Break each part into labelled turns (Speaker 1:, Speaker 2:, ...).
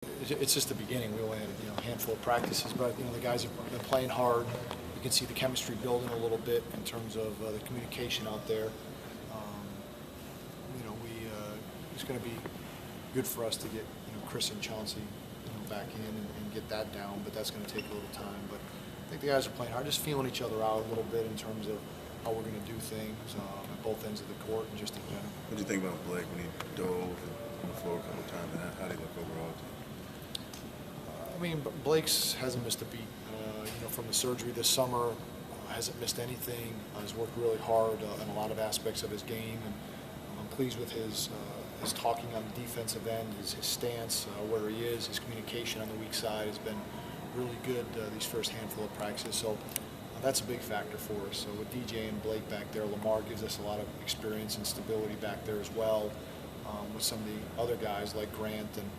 Speaker 1: It's just the beginning. We only had a handful of practices, but the guys have been playing hard. You can see the chemistry building a little bit in terms of the communication out there. It's going to be good for us to get Chris and Chauncey back in and get that down, but that's going to take a little time. But I think the guys are playing hard, just feeling each other out a little bit in terms of how we're going to do things at both ends of the court and just in general.
Speaker 2: What do you think about Blake when he dove on the floor a couple of times, and how did he look overall?
Speaker 1: Blake's hasn't missed a beat. From the surgery this summer, hasn't missed anything. He's worked really hard in a lot of aspects of his game, and I'm pleased with his talking on the defensive end, his stance, where he is, his communication on the weak side has been really good these first handful of practices. So that's a big factor for us. So with DJ and Blake back there, Lamar gives us a lot of experience and stability back there as well. With some of the other guys like Grant and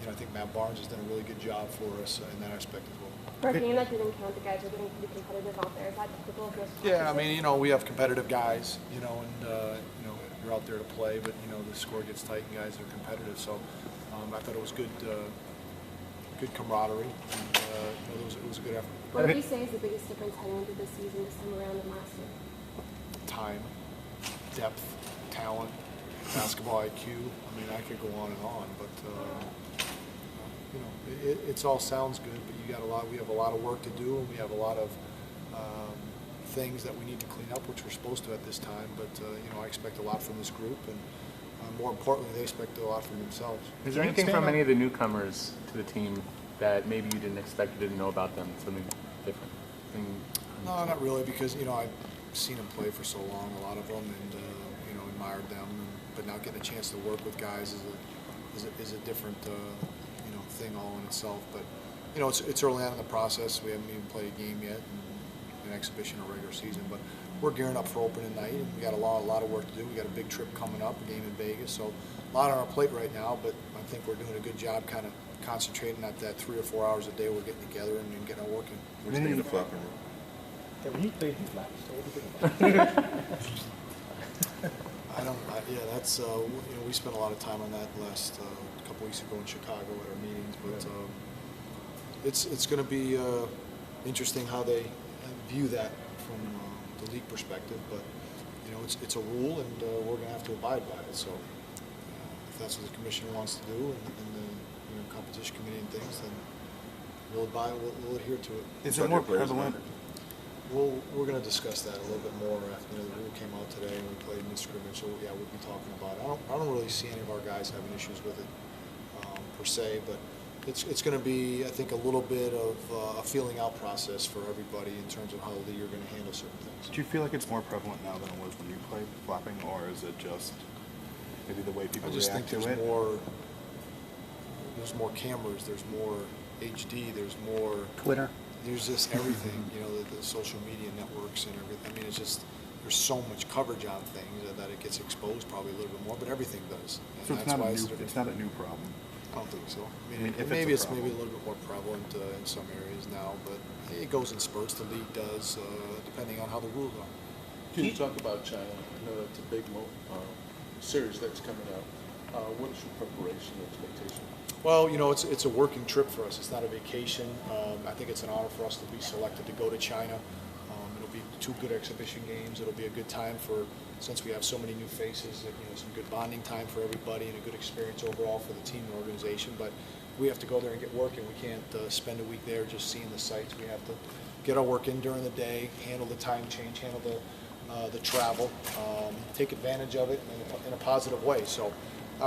Speaker 1: I think Matt Barnes has done a really good job for us in that aspect as well.
Speaker 3: For a game that didn't count, the guys are getting pretty competitive out there. Is that typical of this?
Speaker 1: Yeah, we have competitive guys, and you're out there to play, but the score gets tight and guys are competitive. So I thought it was good camaraderie, and it was a good effort.
Speaker 3: What would you say is the biggest difference heading into this season this time around than last year?
Speaker 1: Time, depth, talent, basketball IQ. I could go on and on, but it all sounds good. But we have a lot of work to do, and we have a lot of things that we need to clean up, which we're supposed to at this time. But I expect a lot from this group, and more importantly, they expect a lot from themselves.
Speaker 4: Is there anything from any of the newcomers to the team that maybe you didn't expect, you didn't know about them, something different?
Speaker 1: No, not really, because I've seen them play for so long, a lot of them, and admired them. But now getting a chance to work with guys is a different thing all in itself. But it's early on in the process. We haven't even played a game yet, an exhibition or regular season. But we're gearing up for opening night, and we got a lot of work to do. We got a big trip coming up, a game in Vegas, so a lot on our plate right now. But I think we're doing a good job, kind of concentrating at that 3 or 4 hours a day we're getting together and getting our work in.
Speaker 2: What do you think of the flopping room?
Speaker 5: Yeah, when he played, he flapped. So what do you think about it?
Speaker 1: That's we spent a lot of time on that last couple weeks ago in Chicago at our meetings, but it's going to be interesting how they view that from the league perspective. But it's a rule, and we're going to have to abide by it. So if that's what the commission wants to do, and the competition committee and things, then we'll adhere to it.
Speaker 5: Is it more prevalent?
Speaker 1: We're going to discuss that a little bit more after the rule came out today and we played in scrimmage. So yeah, we'll be talking about it. I don't really see any of our guys having issues with it per se, but it's going to be, I think, a little bit of a feeling out process for everybody in terms of how you're going to handle certain things.
Speaker 5: Do you feel like it's more prevalent now than it was when you played flapping, or is it just maybe the way people react to it?
Speaker 1: I just think there's more cameras, there's more HD, there's more
Speaker 5: Twitter.
Speaker 1: There's just everything, the social media networks and everything. It's just, there's so much coverage on things that it gets exposed probably a little bit more, but everything does. And
Speaker 5: so it's not a new problem?
Speaker 1: I don't think so. Maybe it's maybe a little bit more prevalent in some areas now, but it goes in spurts. The league does, depending on how the rules are.
Speaker 6: Can you talk about China? I know it's a big series that's coming out. What is your preparation expectation?
Speaker 1: Well, it's a working trip for us. It's not a vacation. I think it's an honor for us to be selected to go to China. It'll be 2 good exhibition games. It'll be a good time since we have so many new faces, some good bonding time for everybody and a good experience overall for the team and organization. But we have to go there and get working. We can't spend a week there just seeing the sights. We have to get our work in during the day, handle the time change, handle the travel, take advantage of it in a positive way. So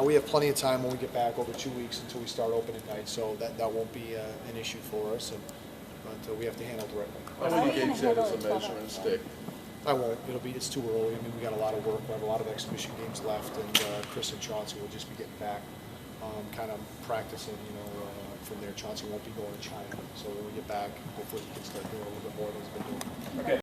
Speaker 1: we have plenty of time when we get back, over 2 weeks until we start opening night, so that won't be an issue for us, but we have to handle it the right way.
Speaker 6: How many games that as a measuring stick?
Speaker 1: I won't. It's too early. We got a lot of work. We have a lot of exhibition games left, and Chris and Chauncey will just be getting back, kind of practicing, from there. Chauncey won't be going to China, so when we get back, hopefully he can start doing a little bit more than he's been doing.
Speaker 4: Okay.